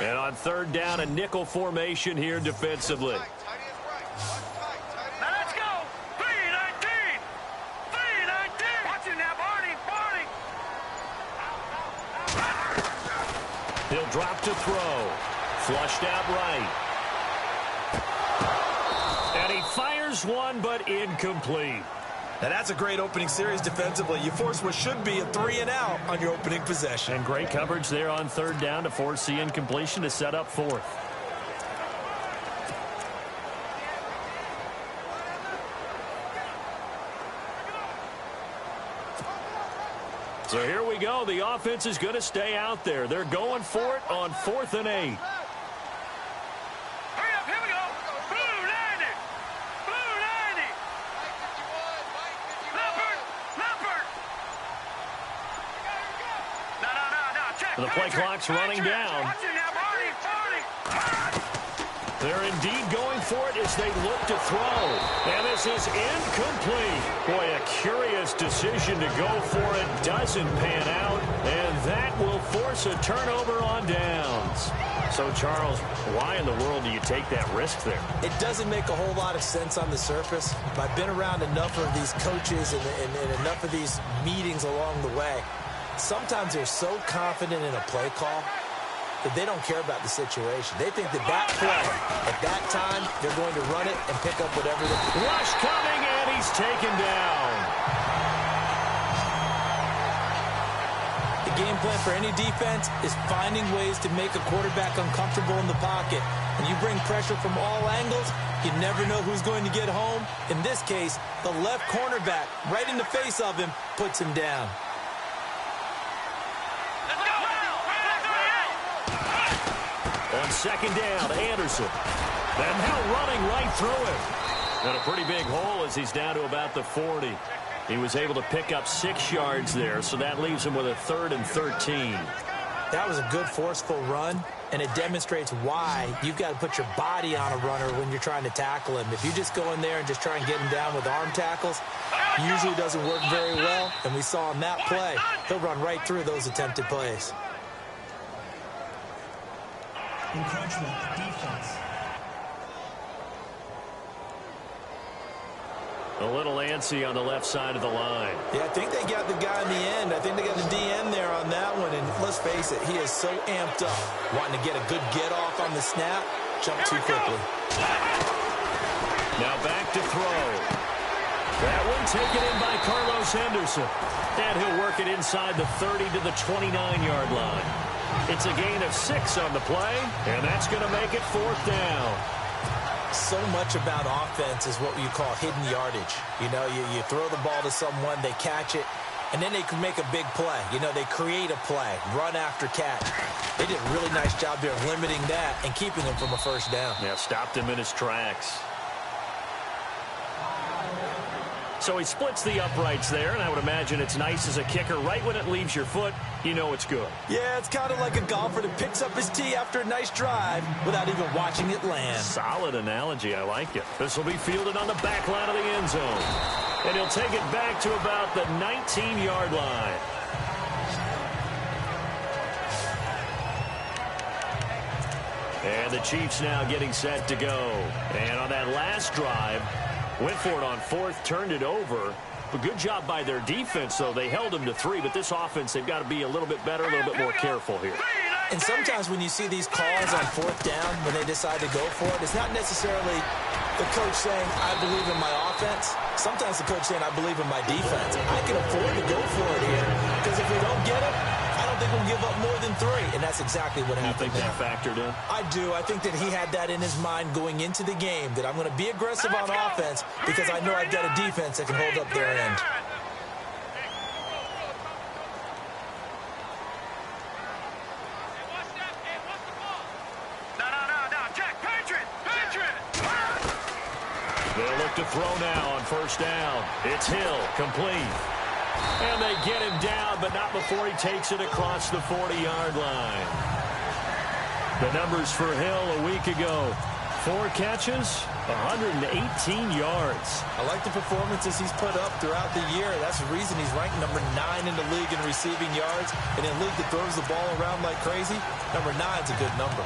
And on third down, a nickel formation here defensively. Now let's go. 3-19. 3-19. Watch it now, Barney. He'll drop to throw. Flushed out right. And he fires one, but incomplete. Now that's a great opening series defensively. You force what should be a 3-and-out on your opening possession. And great coverage there on third down to force the incompletion to set up fourth. So here we go. The offense is going to stay out there. They're going for it on 4th and 8. The play clock's running down. They're indeed going for it as they look to throw. And this is incomplete. Boy, a curious decision to go for it. Doesn't pan out. And that will force a turnover on downs. So, Charles, why in the world do you take that risk there? It doesn't make a whole lot of sense on the surface. I've been around enough of these coaches and enough of these meetings along the way. Sometimes they're so confident in a play call that they don't care about the situation. They think that play, at that time, they're going to run it and pick up whatever they can. Rush coming, and he's taken down. The game plan for any defense is finding ways to make a quarterback uncomfortable in the pocket. When you bring pressure from all angles, you never know who's going to get home. In this case, the left cornerback, right in the face of him, puts him down. On second down, Anderson. And now running right through him. And a pretty big hole as he's down to about the 40. He was able to pick up 6 yards there, so that leaves him with a 3rd and 13. That was a good forceful run, and it demonstrates why you've got to put your body on a runner when you're trying to tackle him. If you just go in there and just try and get him down with arm tackles, usually doesn't work very well, and we saw in that play, he'll run right through those attempted plays. Encroachment, defense. A little antsy on the left side of the line. Yeah, I think they got the guy in the end. I think they got the DN there on that one. And let's face it, he is so amped up, wanting to get a good get-off on the snap, jump too quickly. Now back to throw. That one taken in by Carlos Henderson. And he'll work it inside the 30 to the 29-yard line. It's a gain of 6 on the play, and that's going to make it 4th down. So much about offense is what you call hidden yardage. You know, you throw the ball to someone, they catch it, and then they can make a big play. You know, they create a play, run after catch. They did a really nice job there of limiting that and keeping him from a first down. Yeah, stopped him in his tracks. So he splits the uprights there, and I would imagine it's nice as a kicker. Right when it leaves your foot, you know it's good. Yeah, it's kind of like a golfer that picks up his tee after a nice drive without even watching it land. Solid analogy. I like it. This will be fielded on the back line of the end zone. And he'll take it back to about the 19-yard line. And the Chiefs now getting set to go. And on that last drive, went for it on 4th, turned it over. But good job by their defense, though. They held them to 3, but this offense, they've got to be a little bit better, a little bit more careful here. And sometimes when you see these calls on 4th down, when they decide to go for it, it's not necessarily the coach saying, I believe in my offense. Sometimes the coach saying, I believe in my defense. I can afford to go for it here, because if we don't get it, I don't think we'll give up more than 3. And that's exactly what happened. You think that factored in? I do. I think that he had that in his mind going into the game, that I'm going to be aggressive on offense because I know I've got a defense that can hold up their end. They'll look to throw now on first down. It's Hill, complete. And they get him down, but not before he takes it across the 40-yard line. The numbers for Hill a week ago: 4 catches, 118 yards. I like the performances he's put up throughout the year. That's the reason he's ranked number 9 in the league in receiving yards. And in a league that throws the ball around like crazy, number 9's a good number.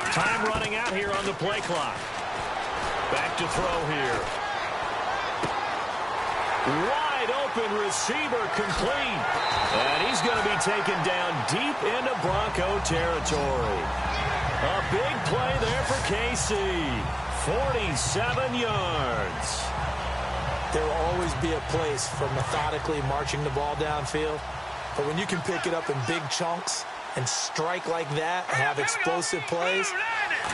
Time running out here on the play clock. Back to throw here. Wide open receiver complete. And he's going to be taken down deep into Bronco territory. A big play there for KC. 47 yards. There will always be a place for methodically marching the ball downfield. But when you can pick it up in big chunks and strike like that and have explosive plays,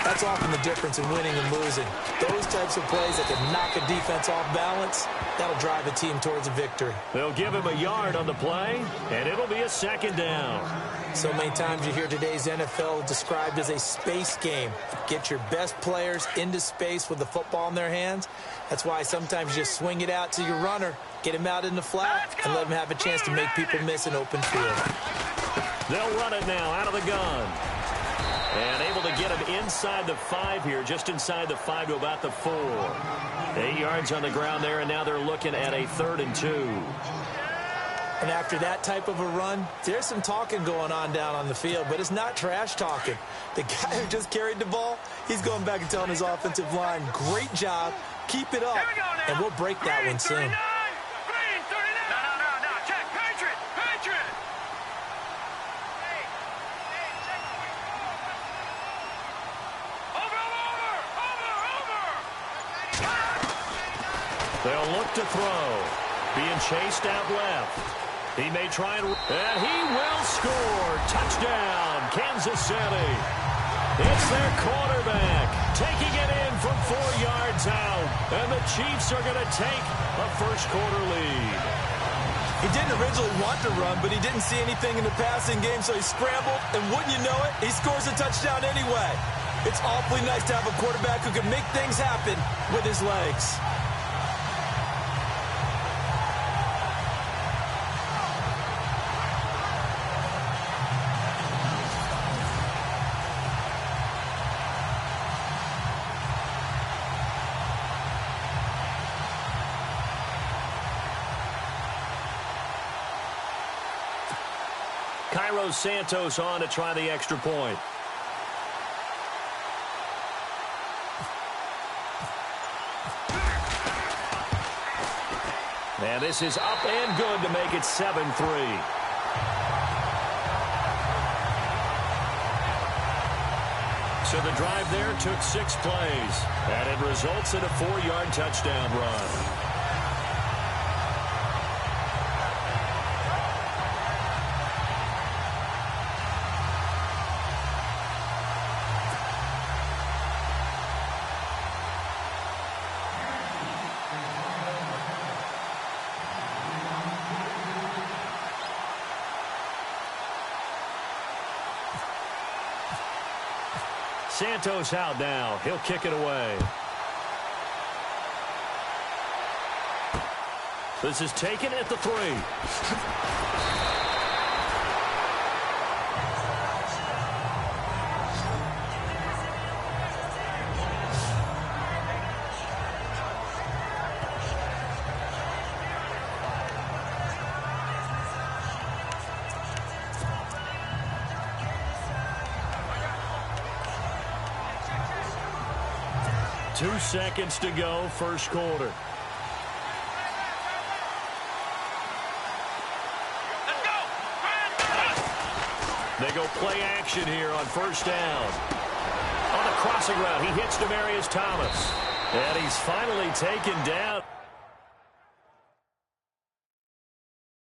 that's often the difference in winning and losing. Those types of plays that can knock a defense off balance, that'll drive a team towards a victory. They'll give him a yard on the play, and it'll be a second down. So many times you hear today's NFL described as a space game. Get your best players into space with the football in their hands. That's why sometimes you just swing it out to your runner, get him out in the flat, and let him have a chance to make people miss an open field. They'll run it now out of the gun. And able to get him inside the 5 here, just inside the 5 to about the 4. 8 yards on the ground there, and now they're looking at a 3rd and 2. And after that type of a run, there's some talking going on down on the field, but it's not trash talking. The guy who just carried the ball, he's going back and telling his offensive line, great job, keep it up, and we'll break that one soon. They'll look to throw. Being chased out left. He may try and he will score. Touchdown, Kansas City. It's their quarterback taking it in from 4 yards out. And the Chiefs are going to take a first-quarter lead. He didn't originally want to run, but he didn't see anything in the passing game, so he scrambled. And wouldn't you know it, he scores a touchdown anyway. It's awfully nice to have a quarterback who can make things happen with his legs. Cairo Santos on to try the extra point. And this is up and good to make it 7-3. So the drive there took 6 plays, and it results in a 4-yard touchdown run. Santos out now. He'll kick it away. This is taken at the 3. Two seconds to go, first quarter. They go play action here on first down. On the crossing route, he hits Demaryius Thomas. And he's finally taken down.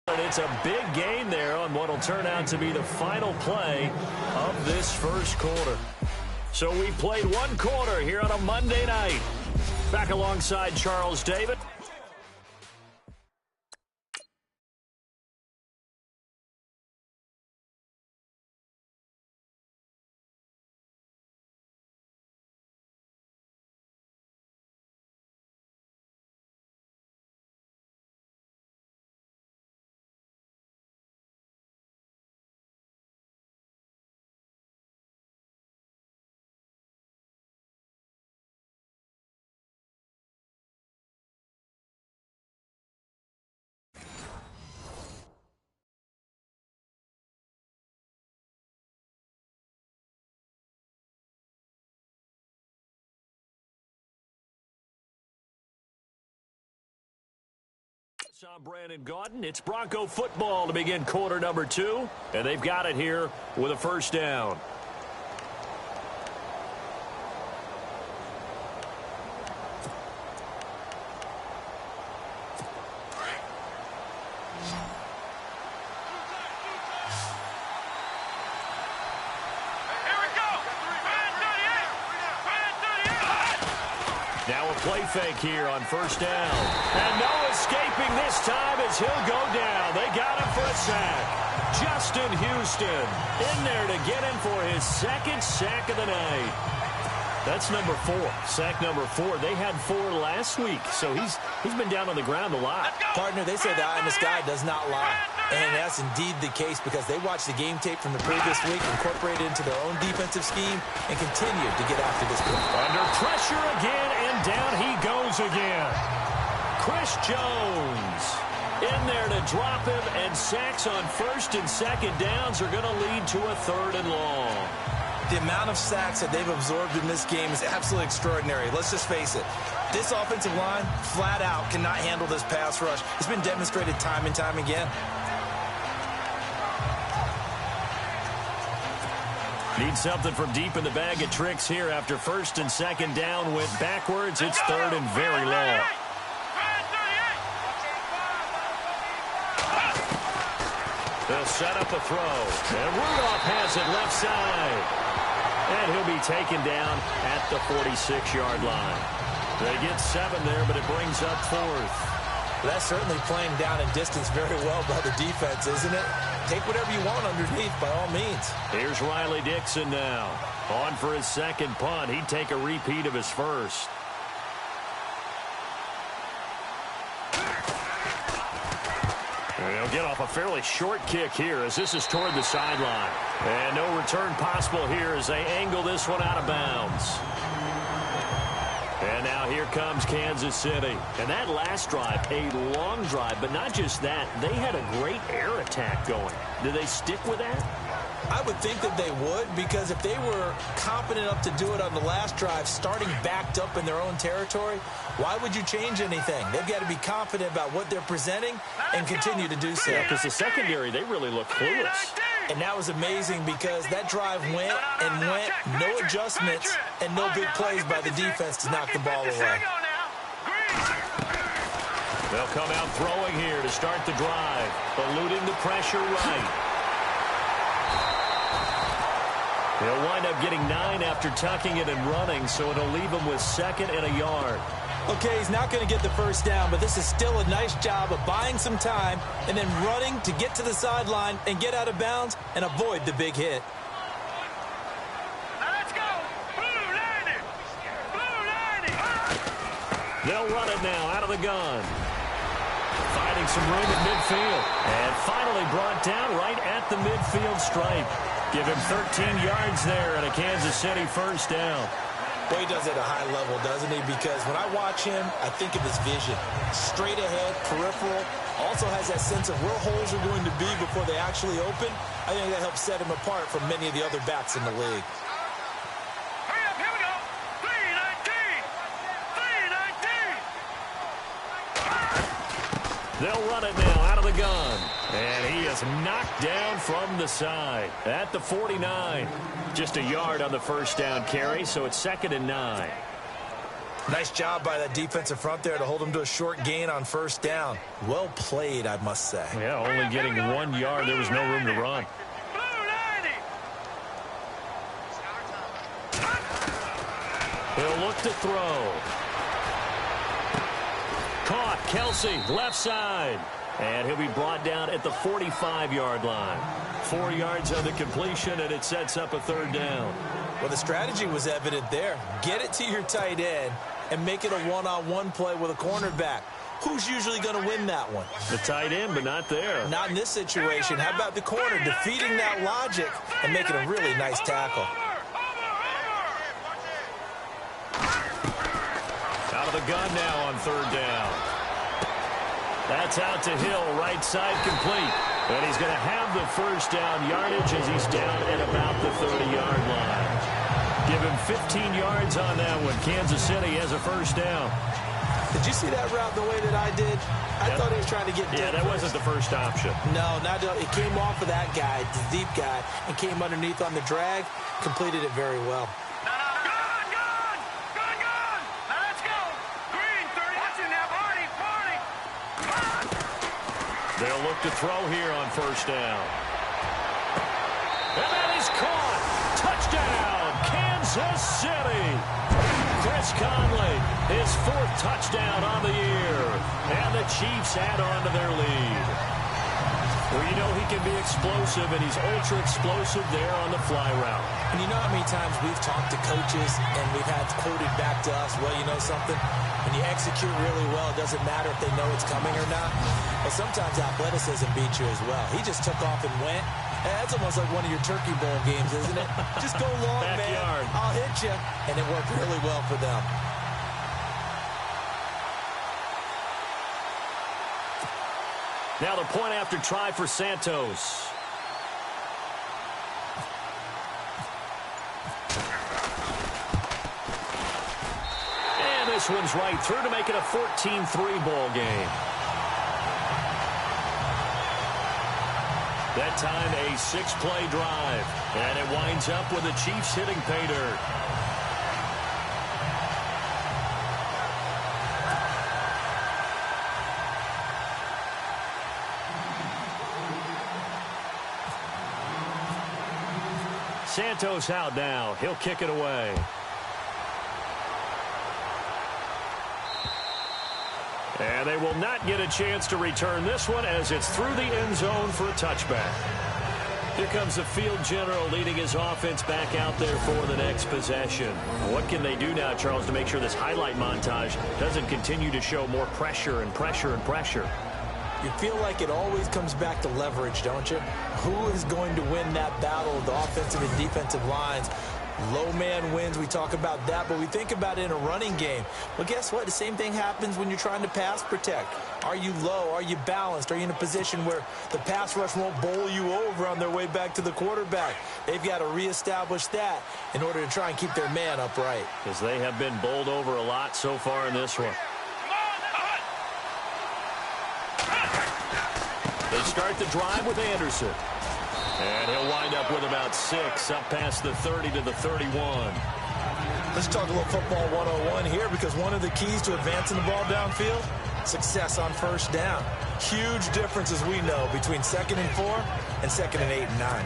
And it's a big gain there on what will turn out to be the final play of this first quarter. So we played 1 quarter here on a Monday night. Back alongside Charles David. I'm Brandon Gaudin. It's Bronco football to begin quarter number 2, and they've got it here with a first down. Now a play fake here on first down. And no escaping this time as he'll go down. They got him for a sack. Justin Houston in there to get him for his second sack of the night. That's number 4. Sack number 4. They had 4 last week, so he's been down on the ground a lot. Partner, they say the eye in the sky does not lie. And that's indeed the case because they watched the game tape from the previous week, incorporated it into their own defensive scheme, and continued to get after this play. Under pressure again, and down he goes again. Chris Jones in there to drop him, and sacks on first and second downs are going to lead to a 3rd and long. The amount of sacks that they've absorbed in this game is absolutely extraordinary. Let's just face it. This offensive line, flat out, cannot handle this pass rush. It's been demonstrated time and time again. Need something from deep in the bag of tricks here after first and second down went backwards. It's 3rd and very long. They'll set up a throw. And Rudolph has it left side. And he'll be taken down at the 46-yard line. They get 7 there, but it brings up 4th. That's certainly playing down in distance very well by the defense, isn't it? Take whatever you want underneath by all means. Here's Riley Dixon now. On for his second punt. He'd take a repeat of his first. And he'll get off a fairly short kick here as this is toward the sideline. And no return possible here as they angle this one out of bounds. And now here comes Kansas City. And that last drive, a long drive, but not just that. They had a great air attack going. Do they stick with that? I would think that they would, because if they were competent enough to do it on the last drive, starting backed up in their own territory, why would you change anything? They've got to be confident about what they're presenting and continue to do so. Yeah, because the secondary, they really look clueless. And that was amazing because that drive went and went, no adjustments and no big plays by the defense to knock the ball away. They'll come out throwing here to start the drive, eluding the pressure right. They'll wind up getting 9 after tucking it and running, so it'll leave them with 2nd and a yard. Okay, he's not going to get the first down, but this is still a nice job of buying some time and then running to get to the sideline and get out of bounds and avoid the big hit. Now let's go. Blue line it. Blue line it. They'll run it now out of the gun. Finding some room at midfield. And finally brought down right at the midfield stripe. Give him 13 yards there and a Kansas City first down. Well, he does it at a high level, doesn't he? Because when I watch him, I think of his vision. Straight ahead, peripheral. Also has that sense of where holes are going to be before they actually open. I think that helps set him apart from many of the other backs in the league. Hurry up, here we go. 3-19. 3-19. They'll run it now out of the gun. And he is knocked down from the side at the 49. Just a yard on the first down carry, so it's 2nd and 9. Nice job by that defensive front there to hold him to a short gain on first down. Well played, I must say. Yeah, only getting 1 yard. There was no room to run. He'll look to throw. Caught, Kelsey, left side. And he'll be brought down at the 45-yard line. 4 yards on the completion, and it sets up a 3rd down. Well, the strategy was evident there. Get it to your tight end and make it a one-on-one play with a cornerback. Who's usually going to win that one? The tight end, but not there. Not in this situation. How about the corner defeating that logic and making a really nice tackle? Out of the gun now on 3rd down. That's out to Hill, right side complete. And he's going to have the first down yardage as he's down at about the 30-yard line. Give him 15 yards on that one. Kansas City has a first down. Did you see that route the way that I did? I thought he was trying to get deep. Yeah, that wasn't the first option. No, it came off of that guy, the deep guy, and came underneath on the drag, completed it very well. They'll look to throw here on first down. And that is caught. Touchdown, Kansas City. Chris Conley, his 4th touchdown on the year. And the Chiefs add on to their lead. Well, you know he can be explosive, and he's ultra-explosive there on the fly route. And you know how many times we've talked to coaches and we've had quoted back to us, well, you know something? When you execute really well, it doesn't matter if they know it's coming or not. Well, sometimes athleticism beats you as well. He just took off and went. That's almost like one of your Turkey Bowl games, isn't it? Just go long, Backyard. man. I'll hit you. And it worked really well for them. Now the point after try for Santos. And this one's right through to make it a 14-3 ball game. That time a 6-play drive. And it winds up with the Chiefs hitting pay dirt. Santos out now. He'll kick it away. And they will not get a chance to return this one as it's through the end zone for a touchback. Here comes the field general leading his offense back out there for the next possession. What can they do now, Charles, to make sure this highlight montage doesn't continue to show more pressure and pressure and pressure? You feel like it always comes back to leverage, don't you? Who is going to win that battle of the offensive and defensive lines? Low man wins. We talk about that, but we think about it in a running game. Well, guess what? The same thing happens when you're trying to pass protect. Are you low? Are you balanced? Are you in a position where the pass rush won't bowl you over on their way back to the quarterback? They've got to reestablish that in order to try and keep their man upright. Because they have been bowled over a lot so far in this one. They start the drive with Anderson. And he'll wind up with about 6 up past the 30 to the 31. Let's talk a little football 101 here, because one of the keys to advancing the ball downfield, success on first down. Huge difference, as we know, between 2nd and 4 and 2nd and 8 and 9.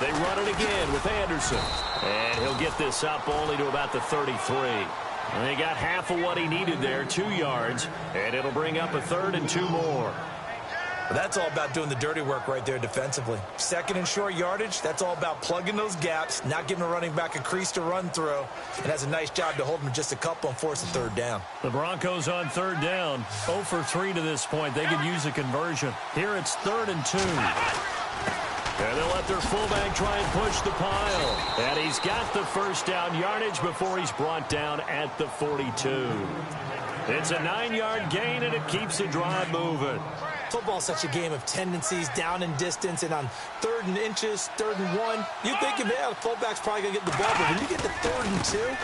They run it again with Anderson. And he'll get this up only to about the 33. And they got half of what he needed there, 2 yards. And it'll bring up a 3rd and 2 more. Well, that's all about doing the dirty work right there defensively. 2nd and short yardage, that's all about plugging those gaps, not giving a running back a crease to run through. And has a nice job to hold him just a couple and force a 3rd down. The Broncos on 3rd down. 0 for 3 to this point. They could use a conversion. Here it's 3rd and 2. And they'll let their fullback try and push the pile. And he's got the first down yardage before he's brought down at the 42. It's a 9-yard gain, and it keeps the drive moving. Football's such a game of tendencies, down and distance, and on 3rd and inches, 3rd and 1, you think, yeah, the fullback's probably going to get the ball, but when you get to 3rd and 2,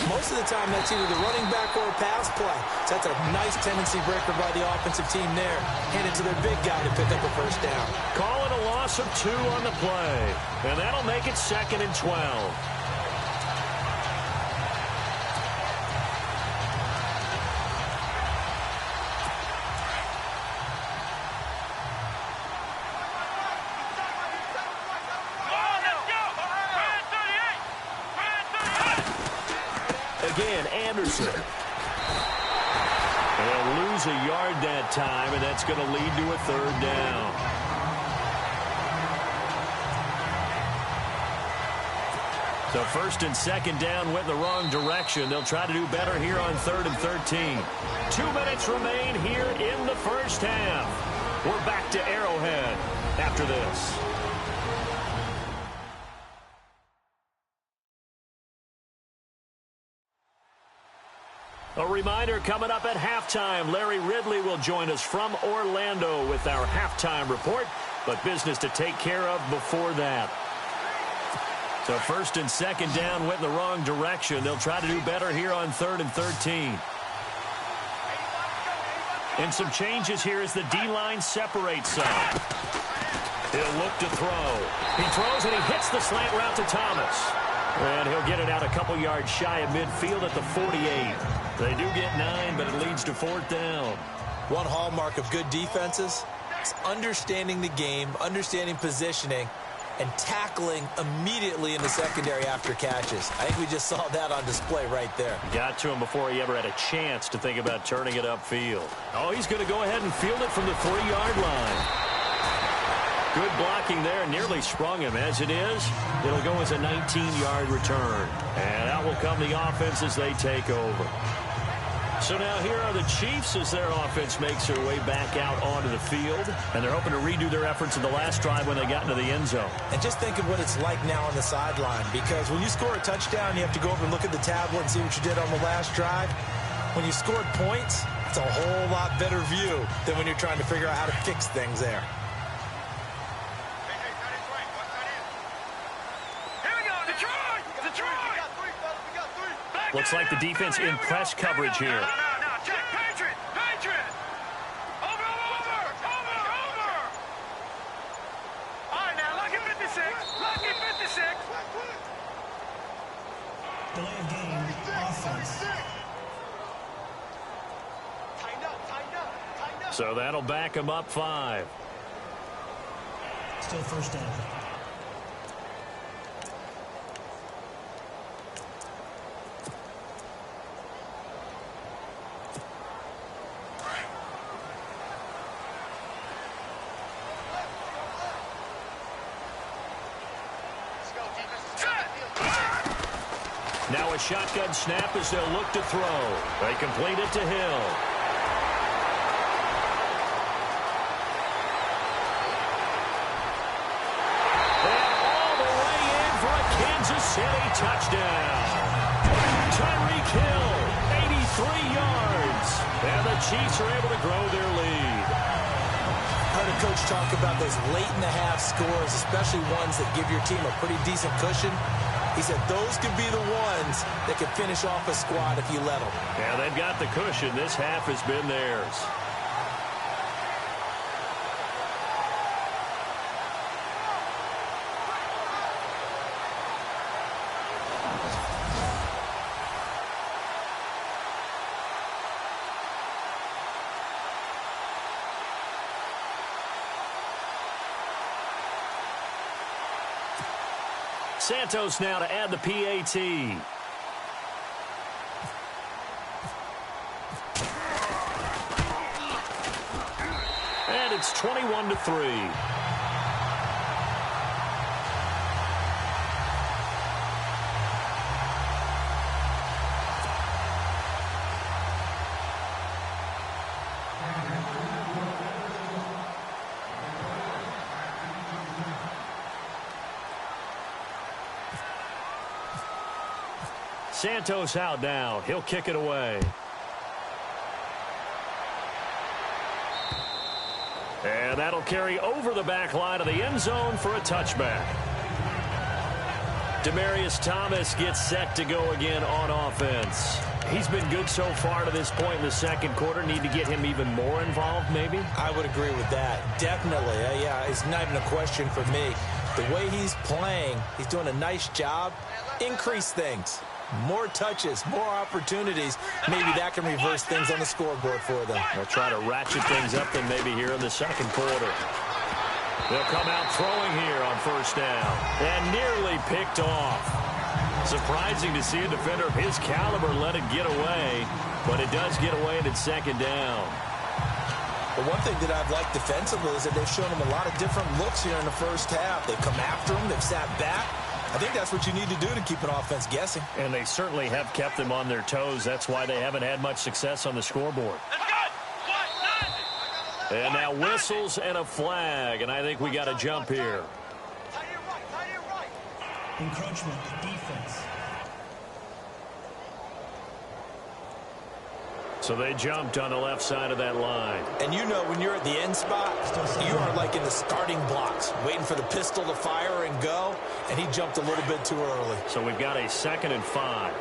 most of the time that's either the running back or a pass play. So that's a nice tendency breaker by the offensive team there. Hand it to their big guy to pick up a first down. Call it a loss of 2 on the play, and that'll make it 2nd and 12. Again, Anderson. They'll lose a yard that time, and that's going to lead to a 3rd down. So 1st and 2nd down went in the wrong direction. They'll try to do better here on 3rd and 13. 2 minutes remain here in the first half. We're back to Arrowhead after this. A reminder, coming up at halftime, Larry Ridley will join us from Orlando with our halftime report. but business to take care of before that. So first and second down went in the wrong direction. They'll try to do better here on 3rd and 13. And some changes here as the D-line separates some. He'll look to throw. He throws and he hits the slant route to Thomas. And he'll get it out a couple yards shy of midfield at the 48. They do get 9, but it leads to 4th down. One hallmark of good defenses is understanding the game, understanding positioning, and tackling immediately in the secondary after catches. I think we just saw that on display right there. Got to him before he ever had a chance to think about turning it upfield. Oh, he's going to go ahead and field it from the 3-yard line. Good blocking there, nearly sprung him. As it is, it'll go as a 19-yard return. And out will come the offense as they take over. So now here are the Chiefs as their offense makes their way back out onto the field. And they're hoping to redo their efforts in the last drive when they got into the end zone. And just think of what it's like now on the sideline. Because when you score a touchdown, you have to go over and look at the tablet and see what you did on the last drive. When you scored points, it's a whole lot better view than when you're trying to figure out how to fix things there. Looks like the defense in press coverage here. No, check. Patriot. Over. All right, now, lucky 56. Delay of game, offense. So that'll back him up 5. Still first down. Now a shotgun snap as they'll look to throw. They complete it to Hill. And all the way in for a Kansas City touchdown. Tyreek Hill, 83 yards. And the Chiefs are able to grow their lead. Heard a coach talk about those late-in-the-half scores, especially ones that give your team a pretty decent cushion. He said those could be the ones that could finish off a squad if you let them. Yeah, they've got the cushion. This half has been theirs. Santos now to add the PAT. And it's 21-3. Santos out now. He'll kick it away. And that'll carry over the back line of the end zone for a touchback. Demaryius Thomas gets set to go again on offense. He's been good so far to this point in the second quarter. Need to get him even more involved, maybe? I would agree with that. Definitely. Yeah, it's not even a question for me. The way he's playing, he's doing a nice job. Increase things. More touches, more opportunities. Maybe that can reverse things on the scoreboard for them. They'll try to ratchet things up then maybe here in the second quarter. They'll come out throwing here on first down. And nearly picked off. Surprising to see a defender of his caliber let it get away. But it does get away and it's second down. But one thing that I've liked defensively is that they've shown him a lot of different looks here in the first half. They've come after him. They've sat back. I think that's what you need to do to keep an offense guessing. And they certainly have kept them on their toes. That's why they haven't had much success on the scoreboard. And now whistles and a flag, and I think we got a jump here. So they jumped on the left side of that line. And you know when you're at the end spot, you are like in the starting blocks, waiting for the pistol to fire and go, and he jumped a little bit too early. So we've got a 2nd and 5.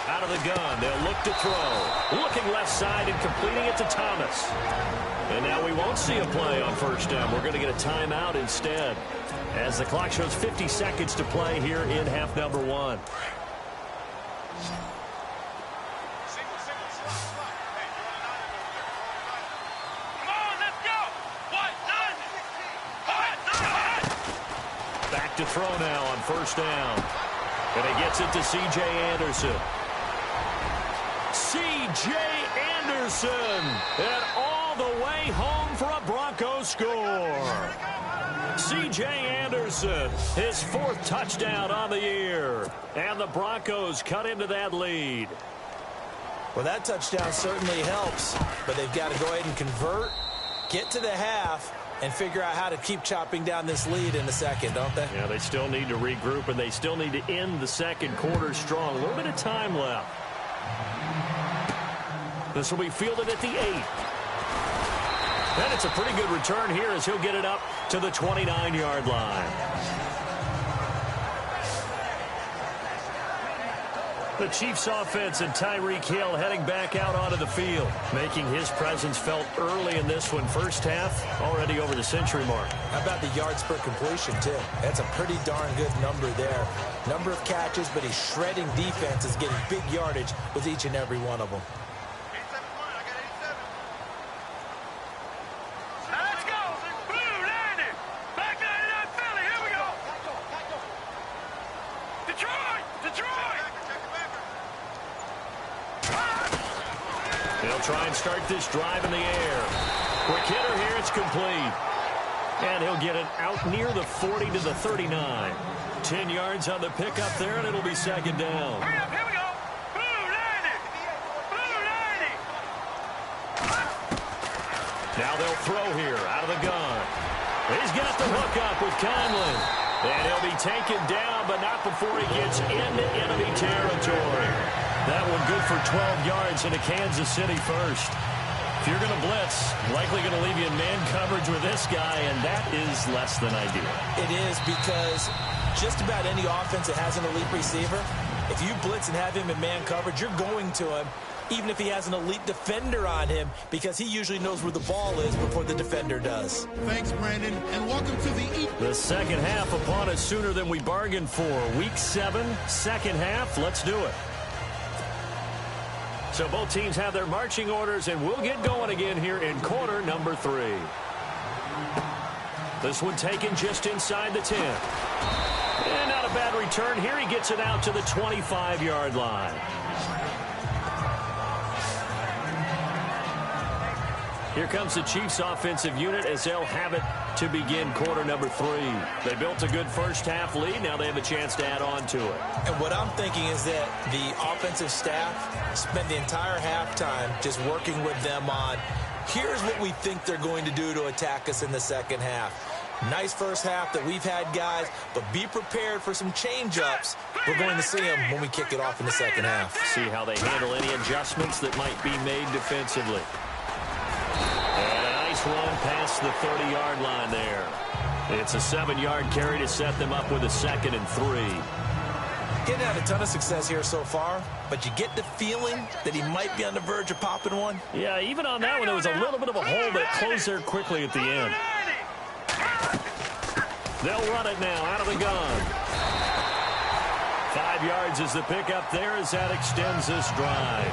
Out of the gun, they'll look to throw. Looking left side and completing it to Thomas. And now we won't see a play on first down. We're going to get a timeout instead, as the clock shows 50 seconds to play here in half number 1. Back to throw now on first down. And he gets it to C.J. Anderson. C.J. Anderson, and all the way home for a Broncos score. C.J. Anderson, his 4th touchdown on the year. And the Broncos cut into that lead. Well, that touchdown certainly helps, but they've got to go ahead and convert, get to the half, and figure out how to keep chopping down this lead in the second, don't they? Yeah, they still need to regroup, and they still need to end the second quarter strong. A little bit of time left. This will be fielded at the 8. And it's a pretty good return here as he'll get it up to the 29-yard line. The Chiefs offense and Tyreek Hill heading back out onto the field, making his presence felt early in this one. First half, already over the century mark. How about the yards per completion, too? That's a pretty darn good number there. Number of catches, but he's shredding defenses, getting big yardage with each and every one of them. They'll try and start this drive in the air. Quick hitter here, it's complete. And he'll get it out near the 40 to the 39. 10 yards on the pickup there, and it'll be 2nd down. Hurry up, here we go. Blue 90. Blue 90. Now they'll throw here out of the gun. He's got the hook up with Conlon. And he'll be taken down, but not before he gets into enemy territory. That one good for 12 yards into Kansas City first. If you're going to blitz, likely going to leave you in man coverage with this guy, and that is less than ideal. It is, because just about any offense that has an elite receiver, if you blitz and have him in man coverage, you're going to him, even if he has an elite defender on him, because he usually knows where the ball is before the defender does. Thanks, Brandon, and welcome to the second half upon us sooner than we bargained for. Week 7, second half. Let's do it. So both teams have their marching orders, and we'll get going again here in quarter number 3. This one taken just inside the 10. And not a bad return here. He gets it out to the 25-yard line. Here comes the Chiefs offensive unit as they'll have it to begin quarter number 3. They built a good first half lead. Now they have a chance to add on to it. And what I'm thinking is that the offensive staff spend the entire halftime just working with them on, here's what we think they're going to do to attack us in the second half. Nice first half that we've had, guys, but be prepared for some change-ups. We're going to see them when we kick it off in the second half. See how they handle any adjustments that might be made defensively. And a nice run past the 30-yard line there. It's a 7-yard carry to set them up with a 2nd and 3. Getting had a ton of success here so far, but you get the feeling that he might be on the verge of popping one. Yeah, even on that one, there was a little bit of a hole that closed there quickly at the end. They'll run it now out of the gun. 5 yards is the pickup there as that extends this drive.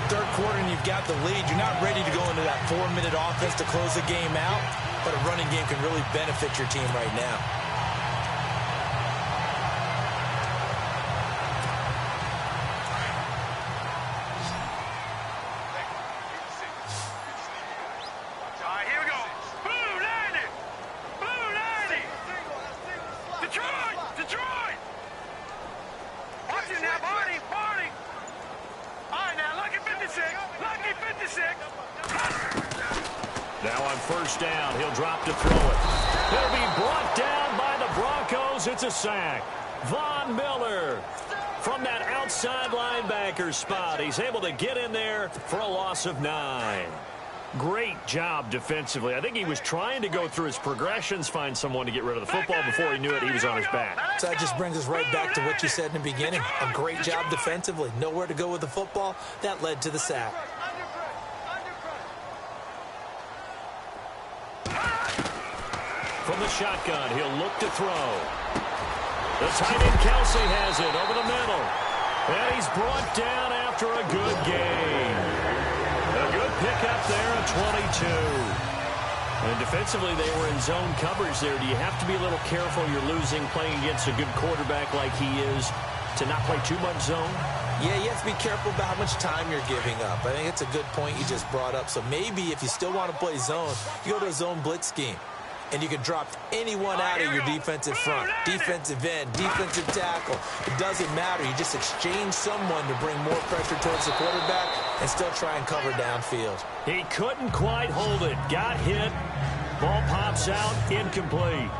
Third quarter and you've got the lead. You're not ready to go into that 4-minute offense to close the game out, but a running game can really benefit your team right now. Now on first down, he'll drop to throw it. He'll be brought down by the Broncos. It's a sack. Von Miller from that outside linebacker spot. He's able to get in there for a loss of 9. Great job defensively. I think he was trying to go through his progressions, find someone to get rid of the football. Before he knew it, he was on his back. So that just brings us right back to what you said in the beginning. A great job defensively. Nowhere to go with the football. That led to the sack. From the shotgun, he'll look to throw. The tight end Kelsey has it over the middle. And he's brought down after a good game. A good pickup there at 22. And defensively, they were in zone coverage there. Do you have to be a little careful? You're losing playing against a good quarterback like he is to not play too much zone? Yeah, you have to be careful about how much time you're giving up. I think it's a good point you just brought up. So maybe if you still want to play zone, you go to a zone blitz scheme. And you can drop anyone out of your defensive front, defensive end, defensive tackle. It doesn't matter. You just exchange someone to bring more pressure towards the quarterback and still try and cover downfield. He couldn't quite hold it. Got hit. Ball pops out. Incomplete.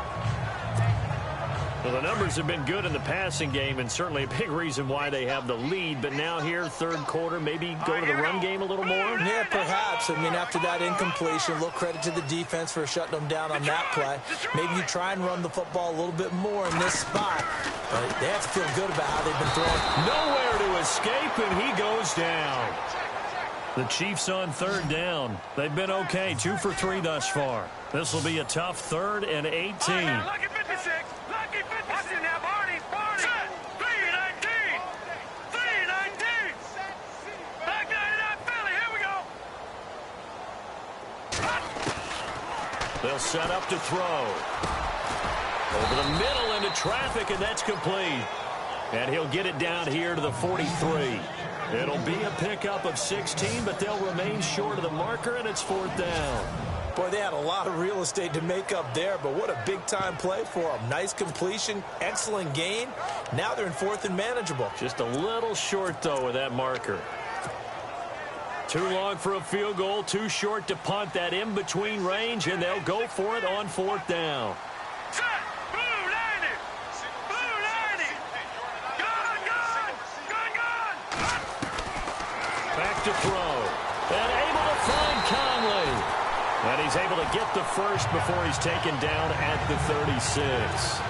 Well, the numbers have been good in the passing game, and certainly a big reason why they have the lead. But now here, third quarter, maybe go to the run game a little more? Yeah, perhaps. I mean, after that incompletion, a little credit to the defense for shutting them down on that play. Maybe you try and run the football a little bit more in this spot. But they have to feel good about how they've been throwing. Nowhere to escape, and he goes down. The Chiefs on third down. They've been okay, 2 for 3 thus far. This will be a tough 3rd and 18. Lucky 56. Lucky 56. Watch it now, Barney. Barney. 3-19. 3-19. Back 99 Philly. Here we go. They'll set up to throw. Over the middle into traffic, and that's complete. And he'll get it down here to the 43. It'll be a pickup of 16, but they'll remain short of the marker, and it's 4th down. Boy, they had a lot of real estate to make up there, but what a big-time play for them. Nice completion, excellent gain. Now they're in 4th and manageable. Just a little short, though, with that marker. Too long for a field goal, too short to punt. That in-between range, and they'll go for it on 4th down. Set. Blue 90. Blue 90. Gun, gun. Gun, gun. Back to throw. And able to find Conley. And he's able to get the first before he's taken down at the 36.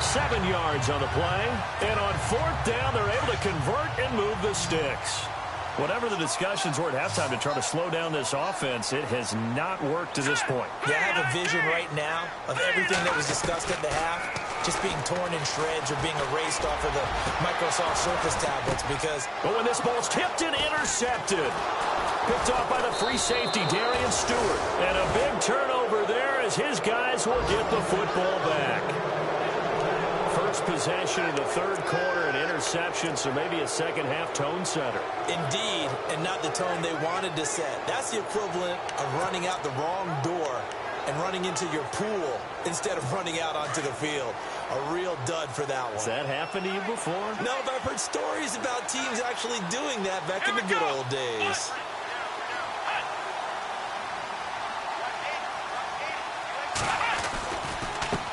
7 yards on the play. And on 4th down, they're able to convert and move the sticks. Whatever the discussions were at halftime to try to slow down this offense, it has not worked to this point. Yeah, I have a vision right now of everything that was discussed at the half just being torn in shreds or being erased off of the Microsoft Surface tablets because... But when this ball's tipped and intercepted, picked off by the free safety, Darian Stewart. And a big turnover there as his guys will get the football back. First possession in the 3rd quarter, an interception, so maybe a second-half tone setter. Indeed, and not the tone they wanted to set. That's the equivalent of running out the wrong door and running into your pool instead of running out onto the field. A real dud for that one. Has that happened to you before? No, but I've heard stories about teams actually doing that back in the good old days.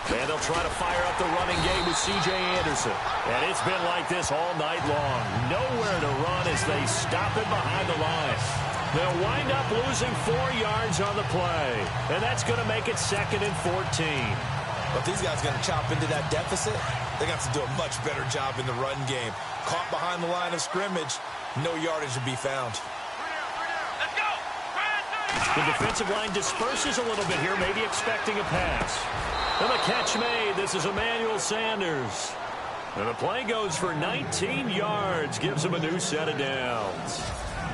And they'll try to fire up the running game with C.J. Anderson. And it's been like this all night long. Nowhere to run as they stop it behind the line. They'll wind up losing 4 yards on the play. And that's going to make it 2nd and 14. But these guys are going to chop into that deficit. They're going to have to do a much better job in the run game. Caught behind the line of scrimmage, no yardage to be found. Let's go. The defensive line disperses a little bit here, maybe expecting a pass. And the catch made. This is Emmanuel Sanders. And the play goes for 19 yards. Gives him a new set of downs.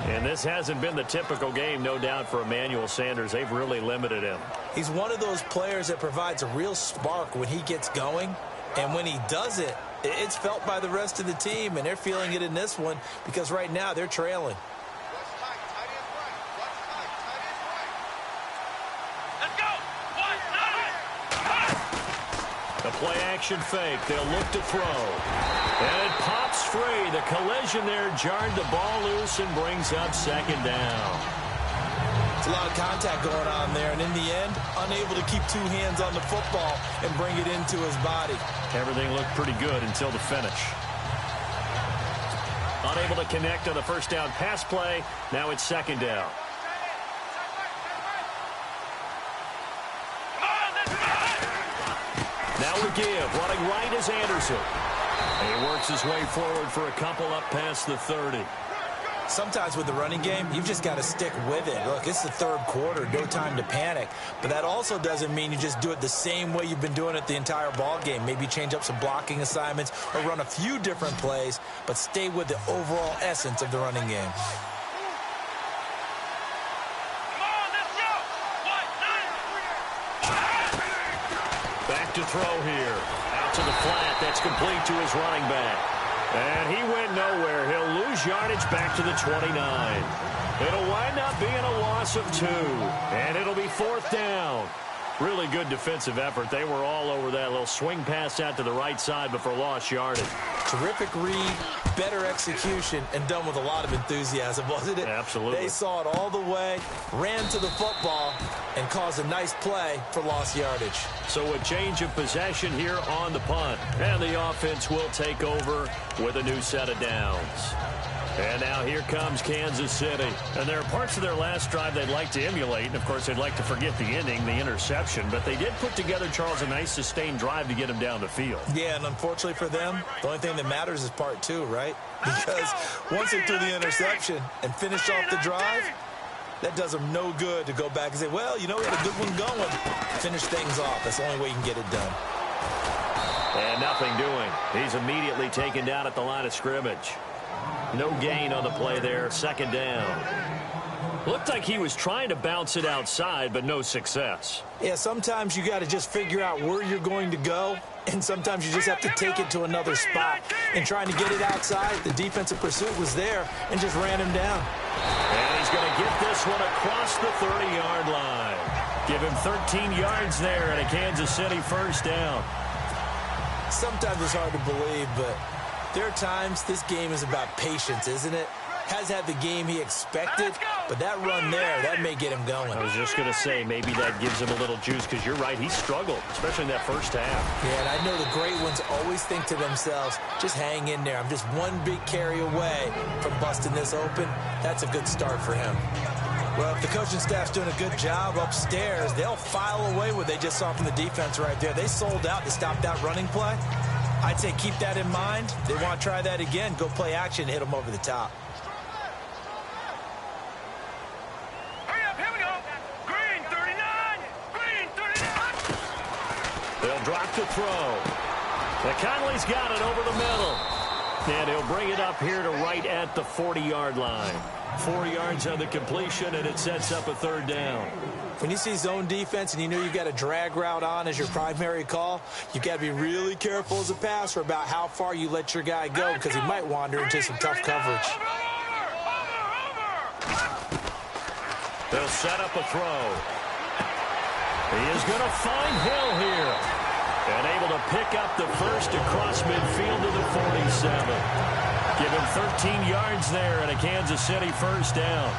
And this hasn't been the typical game, no doubt, for Emmanuel Sanders. They've really limited him. He's one of those players that provides a real spark when he gets going. And when he does it, it's felt by the rest of the team. And they're feeling it in this one because right now they're trailing. The play-action fake. They'll look to throw. And it pops free. The collision there jarred the ball loose and brings up 2nd down. It's a lot of contact going on there, and in the end, unable to keep two hands on the football and bring it into his body. Everything looked pretty good until the finish. Unable to connect on the first down pass play. Now it's second down. Now we give. Running right is Anderson. And he works his way forward for a couple up past the 30. Sometimes with the running game, you've just got to stick with it. Look, it's the third quarter, no time to panic. But that also doesn't mean you just do it the same way you've been doing it the entire ball game. Maybe change up some blocking assignments or run a few different plays, but stay with the overall essence of the running game. Back to throw here. Out to the flat. That's complete to his running back. And he went nowhere. He'll lose yardage back to the 29. It'll wind up being a loss of 2. And it'll be fourth down. Really good defensive effort. They were all over that little swing pass out to the right side before lost yardage. Terrific read, better execution, and done with a lot of enthusiasm, wasn't it? Absolutely. They saw it all the way, ran to the football, and caused a nice play for lost yardage. So a change of possession here on the punt. And the offense will take over with a new set of downs. And now here comes Kansas City. And there are parts of their last drive they'd like to emulate. And, of course, they'd like to forget the inning, the interception. But they did put together, Charles, a nice sustained drive to get him down the field. Yeah, and unfortunately for them, the only thing that matters is part 2, right? Because once they threw the interception and finished off the drive, that does them no good to go back and say, well, you know, we had a good one going. Finish things off. That's the only way you can get it done. And nothing doing. He's immediately taken down at the line of scrimmage. No gain on the play there. Second down. Looked like he was trying to bounce it outside, but no success. Yeah, sometimes you got to just figure out where you're going to go, and sometimes you just have to take it to another spot. And trying to get it outside, the defensive pursuit was there and just ran him down. And he's going to get this one across the 30-yard line. Give him 13 yards there and a Kansas City first down. Sometimes it's hard to believe, but there are times this game is about patience, isn't it? Has had the game he expected, but that run there, that may get him going. I was just going to say, maybe that gives him a little juice, because you're right, he struggled, especially in that first half. Yeah, and I know the great ones always think to themselves, just hang in there. I'm just one big carry away from busting this open. That's a good start for him. Well, if the coaching staff's doing a good job upstairs, they'll file away what they just saw from the defense right there. They sold out to stop that running play. I'd say keep that in mind. They want to try that again. Go play action, hit them over the top. Hurry up, here we go. Green 39. Green 39. They'll drop to throw. And Conley's got it over the middle. And he'll bring it up here to right at the 40-yard line. 4 yards on the completion, and it sets up a third down. When you see zone defense and you know you've got a drag route on as your primary call, you've got to be really careful as a passer about how far you let your guy go, because he might wander into some tough coverage. They'll set up a throw. He is going to find Hill here. And able to pick up the first across midfield to the 47. Give him 13 yards there and a Kansas City first down.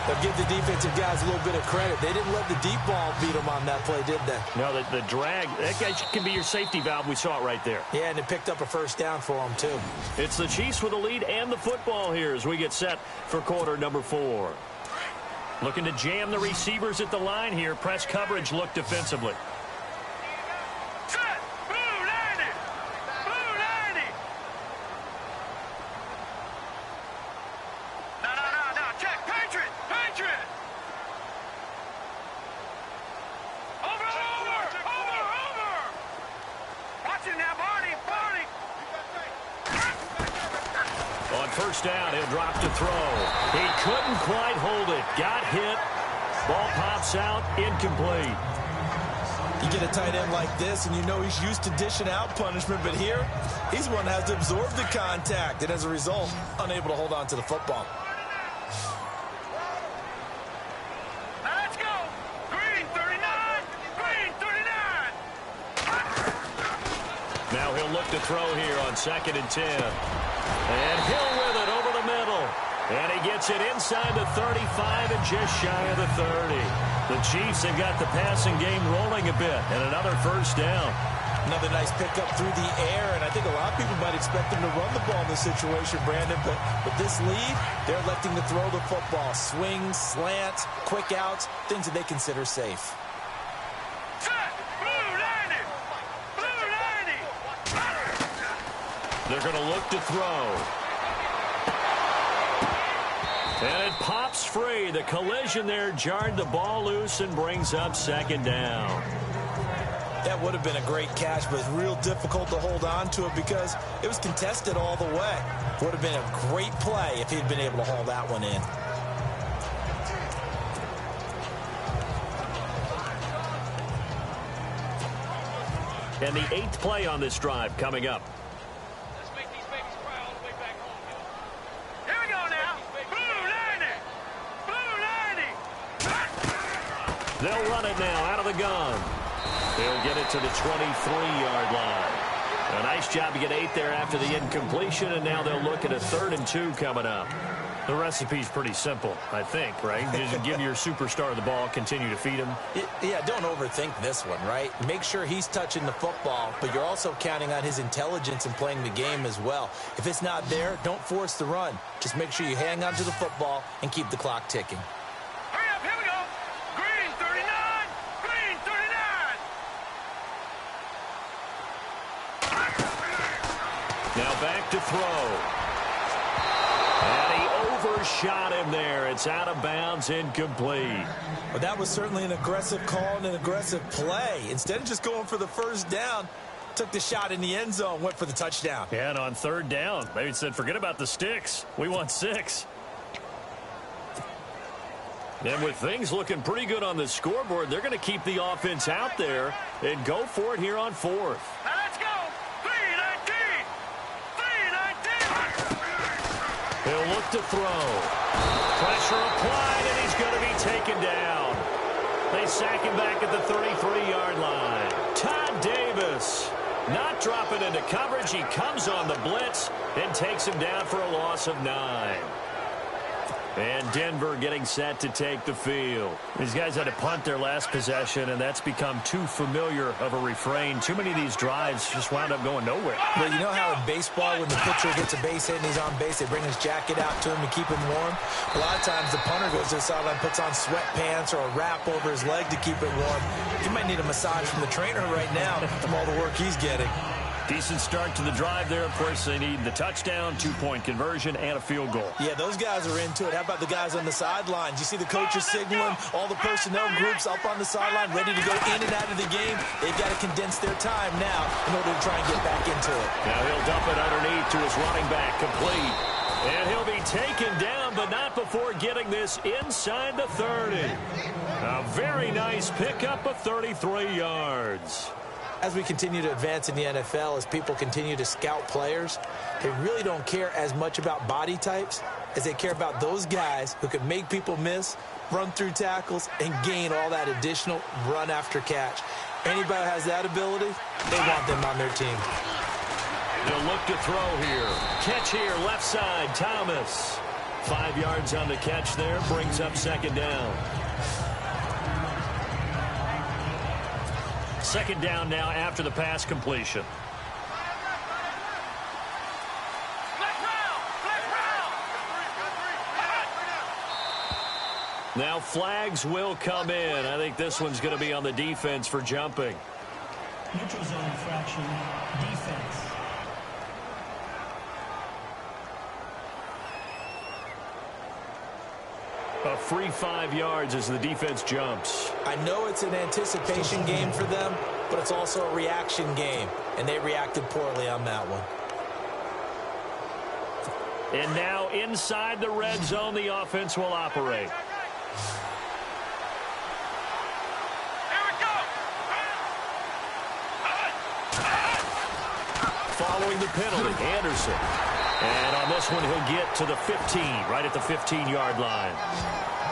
But give the defensive guys a little bit of credit. They didn't let the deep ball beat them on that play, did they? No, the drag, that guy can be your safety valve. We saw it right there. Yeah, and it picked up a first down for them, too. It's the Chiefs with the lead and the football here as we get set for quarter number 4. Looking to jam the receivers at the line here. Press coverage look defensively. First down, he'll drop to throw. He couldn't quite hold it. Got hit. Ball pops out, incomplete. You get a tight end like this, and you know he's used to dishing out punishment, but here, he's one that has to absorb the contact, and as a result, unable to hold on to the football. Let's go. Green 39. Green 39. Now he'll look to throw here on 2nd and 10. And Hill with it over the middle. And he gets it inside the 35 and just shy of the 30. The Chiefs have got the passing game rolling a bit, and another first down. Another nice pickup through the air, and I think a lot of people might expect them to run the ball in this situation, Brandon, but with this lead, they're electing to throw the football. Swings, slants, quick outs, things that they consider safe. Set! Blue 90! Blue 90! They're going to look to throw. And it pops free. The collision there jarred the ball loose and brings up second down. That would have been a great catch, but it's real difficult to hold on to it because it was contested all the way. Would have been a great play if he'd been able to haul that one in. And the 8th play on this drive coming up. Let's make these babies cry all the way back home, yo. Here we go now. Blue 90! Blue 90! They'll run it now out of the gun. They'll get it to the 23-yard line. A nice job to get 8 there after the incompletion, and now they'll look at a 3rd and 2 coming up. The recipe's pretty simple, I think, right? Just give your superstar the ball, continue to feed him. Yeah, don't overthink this one, right? Make sure he's touching the football, but you're also counting on his intelligence in playing the game as well. If it's not there, don't force the run. Just make sure you hang on to the football and keep the clock ticking. Hurry up, here we go. Green 39! Green 39! Now back to throw. And he overshot him there. It's out of bounds, incomplete. Well, that was certainly an aggressive call and an aggressive play. Instead of just going for the first down, took the shot in the end zone, went for the touchdown. Yeah, and on 3rd down, maybe said, forget about the sticks. We want 6. And with things looking pretty good on the scoreboard, they're going to keep the offense out there and go for it here on 4th. Now let's go. 319! 319! He'll look to throw. Pressure applied, and he's going to be taken down. They sack him back at the 33-yard line. Todd Davis not dropping into coverage. He comes on the blitz and takes him down for a loss of 9. And Denver getting set to take the field. These guys had to punt their last possession, and that's become too familiar of a refrain. Too many of these drives just wound up going nowhere. Well, you know how in baseball, when the pitcher gets a base hit and he's on base, they bring his jacket out to him to keep him warm? A lot of times the punter goes to the sideline, puts on sweatpants or a wrap over his leg to keep it warm. He might need a massage from the trainer right now from all the work he's getting. Decent start to the drive there. Of course, they need the touchdown, 2-point conversion, and a field goal. Yeah, those guys are into it. How about the guys on the sidelines? You see the coaches signaling, all the personnel groups up on the sideline ready to go in and out of the game. They've got to condense their time now in order to try and get back into it. Now he'll dump it underneath to his running back, complete. And he'll be taken down, but not before getting this inside the 30. A very nice pickup of 33 yards. As we continue to advance in the NFL, as people continue to scout players, they really don't care as much about body types as they care about those guys who can make people miss, run through tackles, and gain all that additional run after catch. Anybody who has that ability, they want them on their team. They'll look to throw here. Catch here, left side, Thomas. 5 yards on the catch there, brings up second down. Second down now after the pass completion. Now flags will come in. I think this one's going to be on the defense for jumping. Neutral zone infraction, defense. A free 5 yards as the defense jumps. I know it's an anticipation game for them, but it's also a reaction game, and they reacted poorly on that one. And now inside the red zone, the offense will operate. Here we go! Following the penalty, Anderson. And on this one, he'll get to the 15, right at the 15-yard line.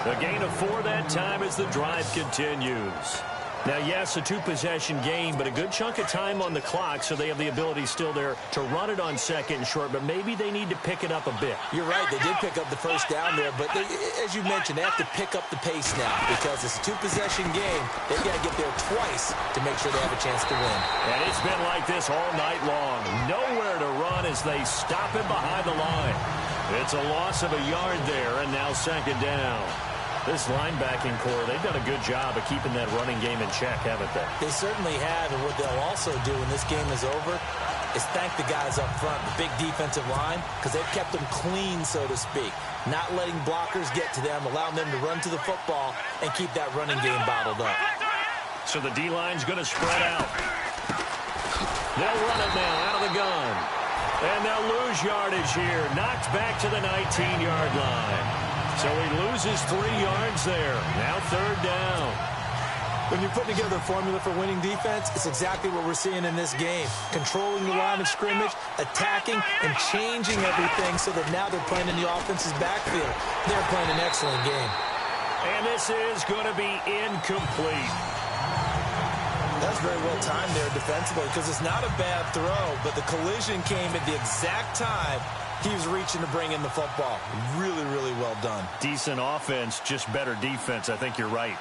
A gain of 4 that time as the drive continues. Now, yes, a two-possession game, but a good chunk of time on the clock, so they have the ability still there to run it on second and short, but maybe they need to pick it up a bit. You're right. They did pick up the first down there, but as you mentioned, they have to pick up the pace now because it's a two-possession game. They've got to get there twice to make sure they have a chance to win. And it's been like this all night long. Nowhere to run as they stop him behind the line. It's a loss of a yard there, and now second down. This linebacking core, they've done a good job of keeping that running game in check, haven't they? They certainly have, and what they'll also do when this game is over is thank the guys up front, the big defensive line, because they've kept them clean, so to speak. Not letting blockers get to them, allowing them to run to the football and keep that running game bottled up. So the D-line's going to spread out. They'll run it now out of the gun. And they'll lose yardage here. Knocked back to the 19-yard line. So he loses 3 yards there. Now third down. When you're putting together a formula for winning defense, it's exactly what we're seeing in this game. Controlling the line of scrimmage, attacking, and changing everything so that now they're playing in the offense's backfield. They're playing an excellent game. And this is going to be incomplete. That's very well timed there defensively because it's not a bad throw, but the collision came at the exact time he was reaching to bring in the football. Really, really well done. Decent offense, just better defense. I think you're right.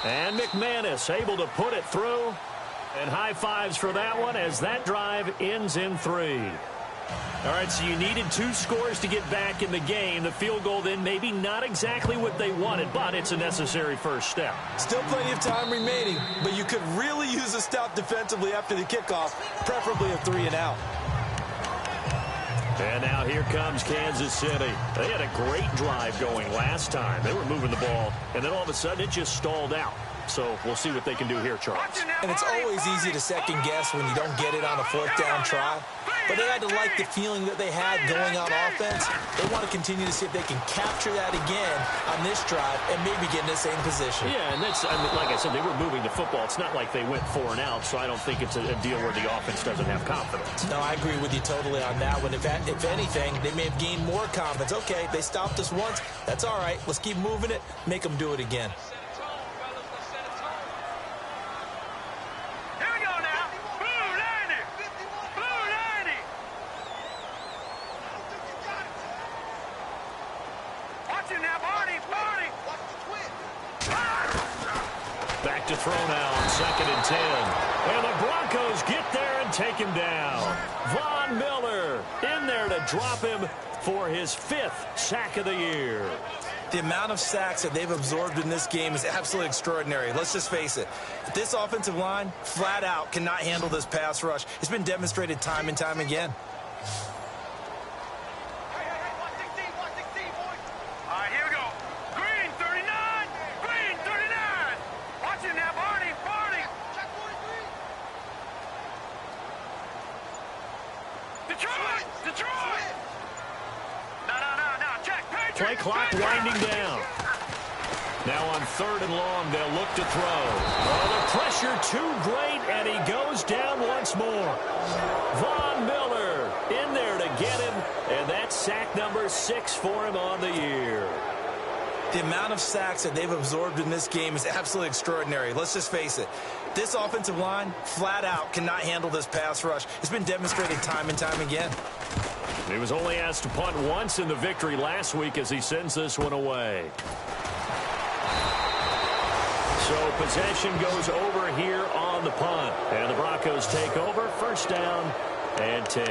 And McManus able to put it through. And high fives for that one as that drive ends in 3. All right, so you needed 2 scores to get back in the game. The field goal then maybe not exactly what they wanted, but it's a necessary first step. Still plenty of time remaining, but you could really use a stop defensively after the kickoff, preferably a 3 and out. And now here comes Kansas City. They had a great drive going last time. They were moving the ball, and then all of a sudden it just stalled out. So we'll see what they can do here, Charles. And it's always easy to second guess when you don't get it on a 4th down try. But they had to like the feeling that they had going on offense. They want to continue to see if they can capture that again on this drive and maybe get in the same position. Yeah, and that's, I mean, like I said, they were moving the football. It's not like they went 4 and out, so I don't think it's a deal where the offense doesn't have confidence. No, I agree with you totally on that one. If anything, they may have gained more confidence. Okay, they stopped us once. That's all right. Let's keep moving it. Make them do it again. Back to throw now on 2nd and 10. And the Broncos get there and take him down. Von Miller in there to drop him for his 5th sack of the year. The amount of sacks that they've absorbed in this game is absolutely extraordinary. Let's just face it. This offensive line, flat out, cannot handle this pass rush. It's been demonstrated time and time again. Play clock winding down. Now on 3rd and long, they'll look to throw. Oh, the pressure too great, and he goes down once more. Von Miller in there to get him, and that's sack number 6 for him on the year. The amount of sacks that they've absorbed in this game is absolutely extraordinary. Let's just face it. This offensive line, flat out, cannot handle this pass rush. It's been demonstrated time and time again. He was only asked to punt once in the victory last week as he sends this one away. So possession goes over here on the punt. And the Broncos take over, 1st down and 10.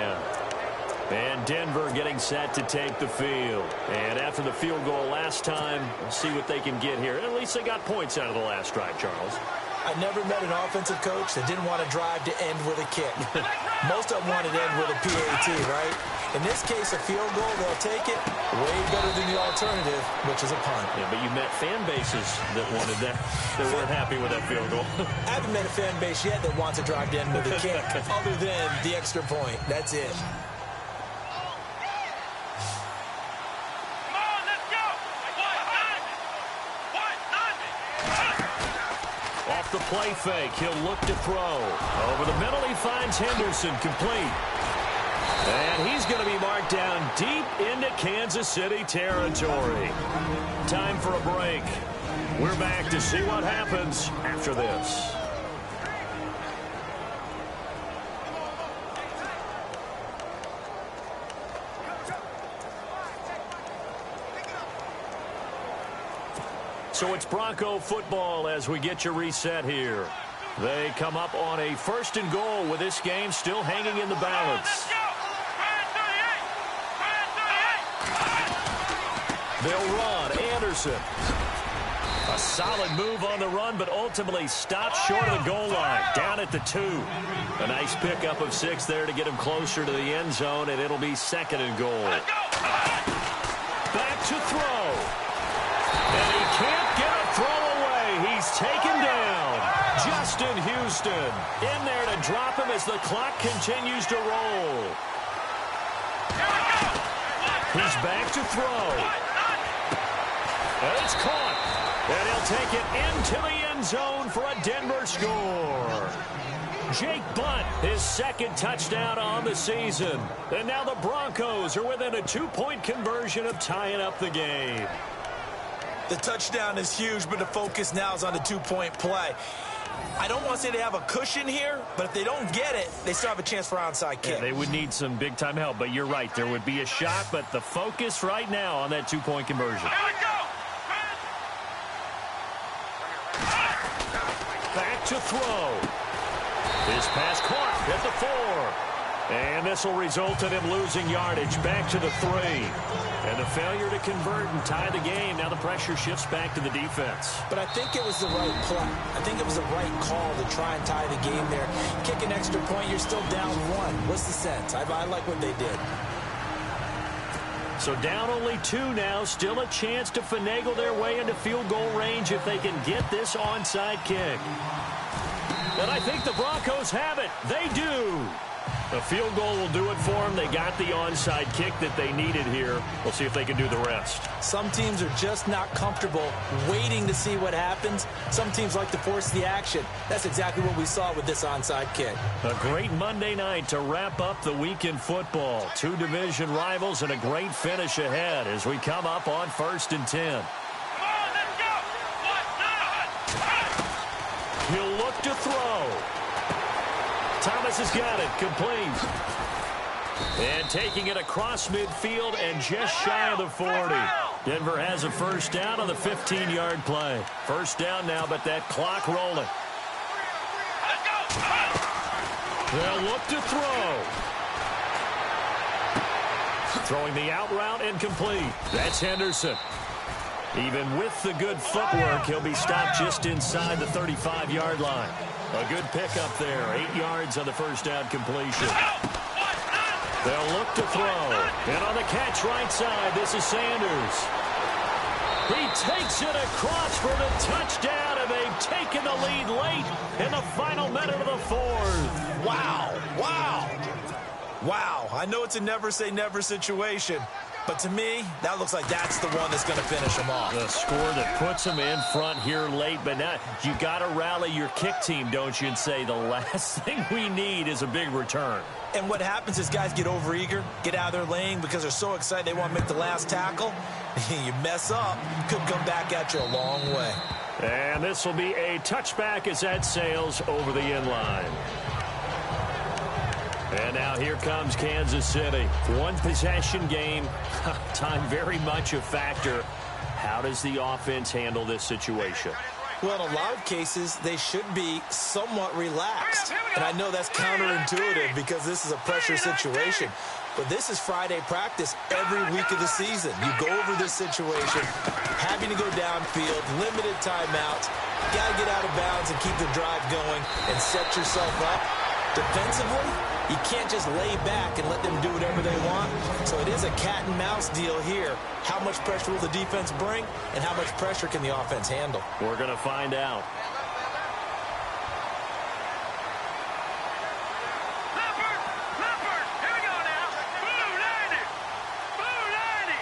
And Denver getting set to take the field. And after the field goal last time, we'll see what they can get here. At least they got points out of the last drive, Charles. I never met an offensive coach that didn't want to drive to end with a kick. Most of them wanted to end with a PAT, right? In this case, a field goal, they'll take it. Way better than the alternative, which is a punt. Yeah, but you met fan bases that wanted that, that weren't happy with that field goal. I haven't met a fan base yet that wants to drive to end with a kick, other than the extra point. That's it. Off the play fake, he'll look to throw. Over the middle, he finds Henderson complete. And he's going to be marked down deep into Kansas City territory. Time for a break. We're back to see what happens after this. So it's Bronco football as we get you reset here. They come up on a 1st and goal with this game still hanging in the balance. They'll run. Anderson. A solid move on the run, but ultimately stopped short of the goal line. Down at the 2. A nice pickup of 6 there to get him closer to the end zone, and it'll be 2nd and goal. Back to throw. And he can't get a throw away. He's taken down. Justin Houston in there to drop him as the clock continues to roll. He's back to throw. And it's caught. And he'll take it into the end zone for a Denver score. Jake Butt, his 2nd touchdown on the season. And now the Broncos are within a 2-point conversion of tying up the game. The touchdown is huge, but the focus now is on the 2-point play. I don't want to say they have a cushion here, but if they don't get it, they still have a chance for onside kick. Yeah, they would need some big-time help, but you're right. There would be a shot, but the focus right now on that 2-point conversion. Back to throw. His pass caught at the 4. And this will result in him losing yardage back to the 3. And a failure to convert and tie the game. Now the pressure shifts back to the defense. But I think it was the right play. I think it was the right call to try and tie the game there. Kick an extra point, you're still down 1. What's the sense? I like what they did. So down only 2 now. Still a chance to finagle their way into field goal range if they can get this onside kick. And I think the Broncos have it. They do. A field goal will do it for them. They got the onside kick that they needed here. We'll see if they can do the rest. Some teams are just not comfortable waiting to see what happens. Some teams like to force the action. That's exactly what we saw with this onside kick. A great Monday night to wrap up the week in football. 2 division rivals and a great finish ahead as we come up on 1st and 10. He'll look to throw. Thomas has got it. Complete. And taking it across midfield and just shy of the 40. Denver has a 1st down on the 15-yard play. 1st down now, but that clock rolling. They'll look to throw. Throwing the out route and complete. That's Henderson. Even with the good footwork, he'll be stopped just inside the 35-yard line. A good pickup there. 8 yards on the 1st down completion. They'll look to throw. And on the catch right side, this is Sanders. He takes it across for the touchdown, and they've taken the lead late in the final minute of the 4th. Wow. Wow. Wow. I know it's a never-say-never situation. But to me, that looks like that's the one that's going to finish them off. The score that puts them in front here late. But now you got to rally your kick team, don't you, and say the last thing we need is a big return. And what happens is guys get overeager, get out of their lane because they're so excited they want to make the last tackle. You mess up, could come back at you a long way. And this will be a touchback as that sails over the end line. And now here comes Kansas City. 1 possession game. Time very much a factor. How does the offense handle this situation? Well, in a lot of cases, they should be somewhat relaxed. And I know that's counterintuitive because this is a pressure situation. But this is Friday practice every week of the season. You go over this situation, having to go downfield, limited timeouts. Got to get out of bounds and keep the drive going and set yourself up. Defensively, you can't just lay back and let them do whatever they want. So it is a cat and mouse deal here. How much pressure will the defense bring, and how much pressure can the offense handle? We're going to find out. Leopard, here we go now. Blue 90. Blue 90.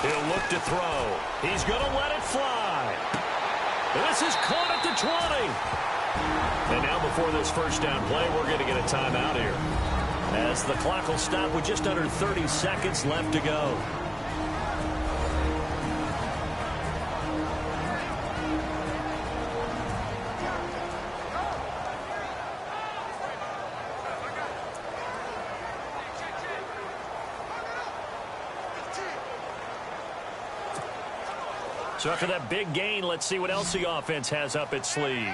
He'll look to throw. He's going to let it fly. This is caught at the 20. And now before this first down play, we're going to get a timeout here, as the clock will stop with just under 30 seconds left to go. So after that big gain, let's see what else the offense has up its sleeve.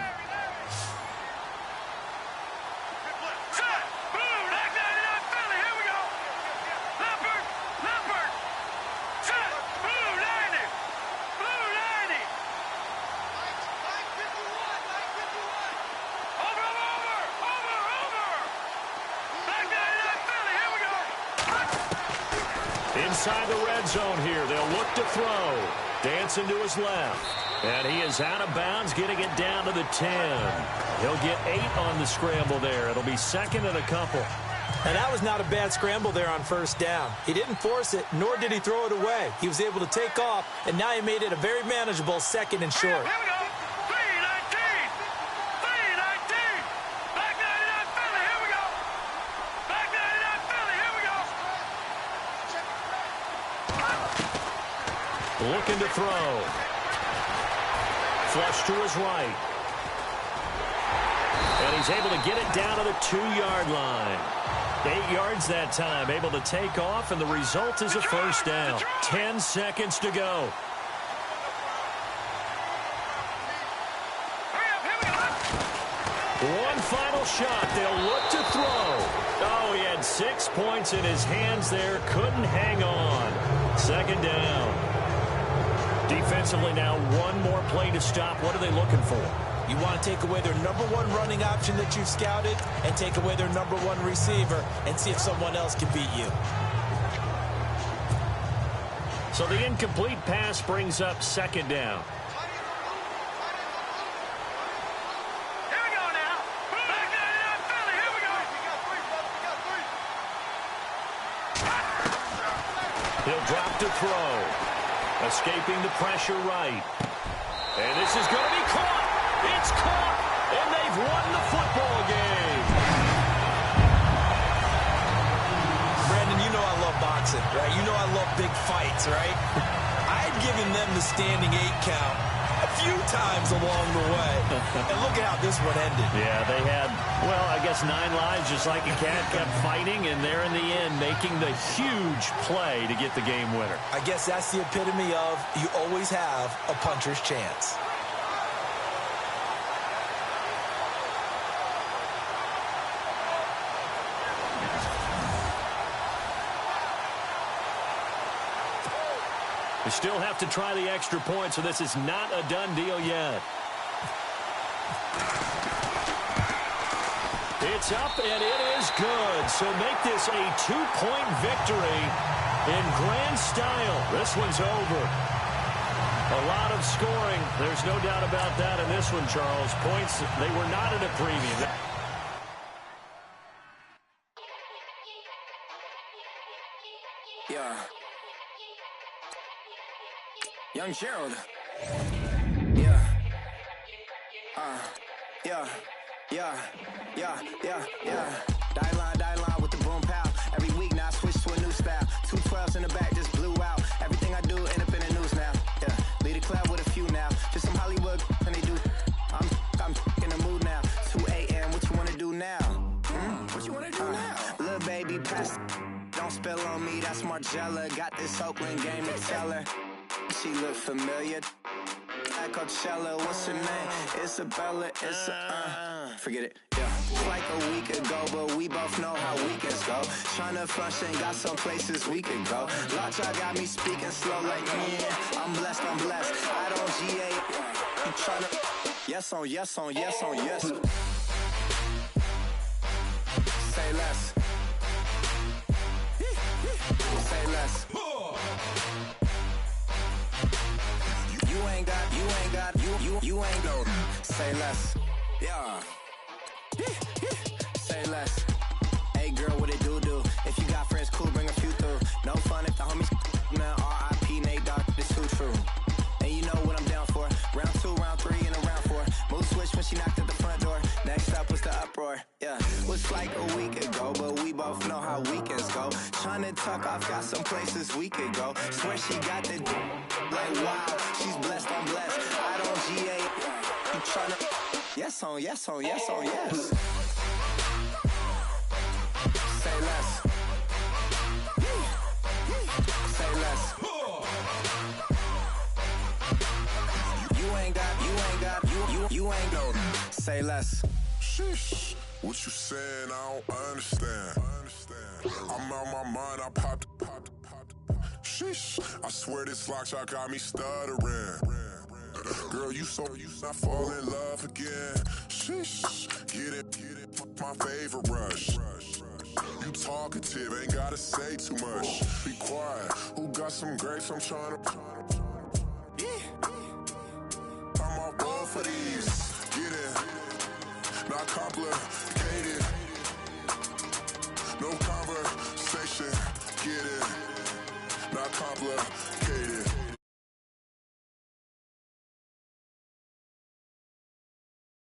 Inside the red zone here, they'll look to throw. Dancing to his left. And he is out of bounds, getting it down to the 10. He'll get 8 on the scramble there. It'll be second and a couple. And that was not a bad scramble there on first down. He didn't force it, nor did he throw it away. He was able to take off, and now he made it a very manageable second and short. Here we go. 3-19. 3-19. Back 99 Philly. Here we go. Back 99 Philly. Here we go. Looking to throw. Flush to his right. And he's able to get it down to the 2-yard line. 8 yards that time, able to take off, and the result is a first down. 10 seconds to go. One final shot. They'll look to throw. Oh, he had 6 points in his hands there. Couldn't hang on. Second down. Defensively now, one more play to stop. What are they looking for? You want to take away their #1 running option that you've scouted and take away their #1 receiver and see if someone else can beat you. So the incomplete pass brings up second down. Here we go now. Back 99 Philly. Here we go. He'll drop to throw. Escaping the pressure right. And this is going to be caught. It's caught. And they've won the football game. Brandon, you know I love boxing, right? You know I love big fights, right? I'd given them the standing 8 count a few times along the way. And look at how this one ended. Yeah, they had, well, I guess 9 lives, just like a cat, kept fighting, and they're in the end making the huge play to get the game winner. I guess that's the epitome of you always have a puncher's chance. They still have to try the extra point, so this is not a done deal yet. It's up, and it is good. So make this a 2-point victory in grand style. This one's over. A lot of scoring. There's no doubt about that in this one, Charles. Points, they were not at a premium. Yeah. Young Gerald. Yeah. Yeah. Die line with the boom pow. Every week now I switch to a new style. 2 12s in the back just blew out. Everything I do end up in the news now. Yeah. Lead a club with a few now. Just some Hollywood and they do. I'm in the mood now. 2 a.m. What you wanna do now? What you wanna do now? Little baby pass. Don't spill on me. That's Margella. Got this Oakland game to tell her. She look familiar. At Coachella, what's her name? Isabella, forget it, yeah. Like a week ago, but we both know how weekends go. Tryna function, got some places we could go. Lot y'all got me speaking slow like, yeah, I'm blessed. I don't GA, you tryna, yes on yes. Say less. Say less. You ain't go. Say less. Yeah. Say less. Hey girl, what it do? If you got friends, cool, bring a few through. No fun if the homies man, R.I.P. Nate Dogg, this too true. And you know what I'm down for. Round 2, round 3, and tuck off, got some places we could go. Swear she got the like wow, she's blessed, I'm blessed. I don't GA. You tryna yes on yes on yes on yes. Say less. Say less. You ain't no. Say less. Sheesh. What you saying? I don't understand. I'm out my mind. I popped. Sheesh. I swear this lock shot got me stuttering. Girl, you not fall in love again. Sheesh. Get it. My favorite rush. You talkative, ain't gotta say too much. Be quiet. Who got some grapes? I'm trying to. I'm all for these. Get in. Not compliment.